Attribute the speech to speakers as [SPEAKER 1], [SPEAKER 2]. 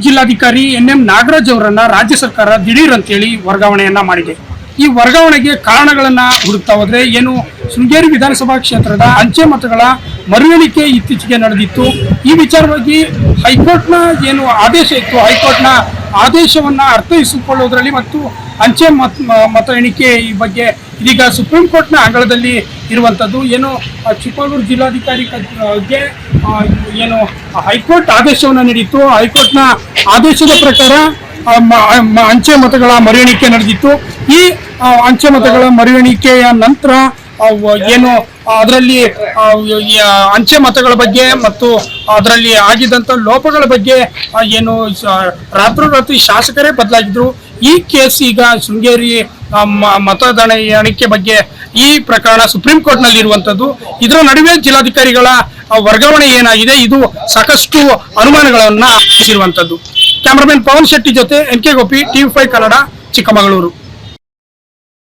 [SPEAKER 1] ಜಿಲ್ಲಾಧಿಕಾರಿ NM ನಾಗರಾಜ್ ಅವರನ್ನ ರಾಜ್ಯ ಸರ್ಕಾರ ದಿಢೀರ್ ಅಂತೇಳಿ ವರ್ಗಾವಣೆಯನ್ನ ಮಾಡಿದೆ. ಈ ವರ್ಗಾವಣೆಗೆ ಕಾರಣಗಳನ್ನ ಹುಡುಕ್ತಾ ಹೋದ್ರೆ ಏನು ಶೃಂಗೇರಿ ವಿಧಾನಸಭಾ ಕ್ಷೇತ್ರದ ಅಂಚೆ ಮತಗಳ ಮರು ಎಣಿಕೆ ಇತ್ತೀಚೆಗೆ ನಡೆದಿತ್ತು. ಈ ವಿಚಾರವಾಗಿ ಹೈಕೋರ್ಟ್ನ ಏನು ಆದೇಶ ಇತ್ತು, ಹೈಕೋರ್ಟ್ನ ಆದೇಶವನ್ನ ಅರ್ಥೈಸಿಕೊಳ್ಳುವುದರಲ್ಲಿ ಮತ್ತು ಅಂಚೆ ಮತ ಎಣಿಕೆ ಈ ಬಗ್ಗೆ ಇದೀಗ ಸುಪ್ರೀಂ ಕೋರ್ಟ್ನ ಅಂಗಳದಲ್ಲಿ ಇರುವಂಥದ್ದು. ಏನು ಚಿಕ್ಕಮಗಳೂರು ಜಿಲ್ಲಾಧಿಕಾರಿಗೆ ಏನು ಹೈಕೋರ್ಟ್ ಆದೇಶವನ್ನು ನೀಡಿತ್ತು. ಹೈಕೋರ್ಟ್ನ ಆದೇಶದ ಪ್ರಕಾರ ಅಂಚೆ ಮತಗಳ ಮರು ಎಣಿಕೆ ನಡೆದಿತ್ತು. ಈ ಅಂಚೆ ಮತಗಳ ಮರು ಎಣಿಕೆಯ ನಂತರ ಏನು ಅದರಲ್ಲಿ ಅಂಚೆ ಮತಗಳ ಬಗ್ಗೆ ಮತ್ತು ಅದರಲ್ಲಿ ಆಗಿದ್ದಂಥ ಲೋಪಗಳ ಬಗ್ಗೆ ಏನು ರಾತ್ರೋರಾತ್ರಿ ಶಾಸಕರೇ ಬದಲಾಗಿದ್ರು. ಈ ಕೇಸ್ ಈಗ ಶೃಂಗೇರಿ ಮತದಾನ ಎಣಿಕೆ ಬಗ್ಗೆ ಈ ಪ್ರಕರಣ ಸುಪ್ರೀಂ ಕೋರ್ಟ್ನಲ್ಲಿ ಇರುವಂಥದ್ದು. ಇದರ ನಡುವೆ ಜಿಲ್ಲಾಧಿಕಾರಿಗಳ ವರ್ಗಾವಣೆ ಏನಾಗಿದೆ, ಇದು ಸಾಕಷ್ಟು ಅನುಮಾನಗಳನ್ನ ಇರುವಂಥದ್ದು. ಕ್ಯಾಮರಾಮನ್ ಪವನ್ ಶೆಟ್ಟಿ ಜೊತೆ NK ಗೋಪಿ, TV5 ಕನ್ನಡ, ಚಿಕ್ಕಮಗಳೂರು.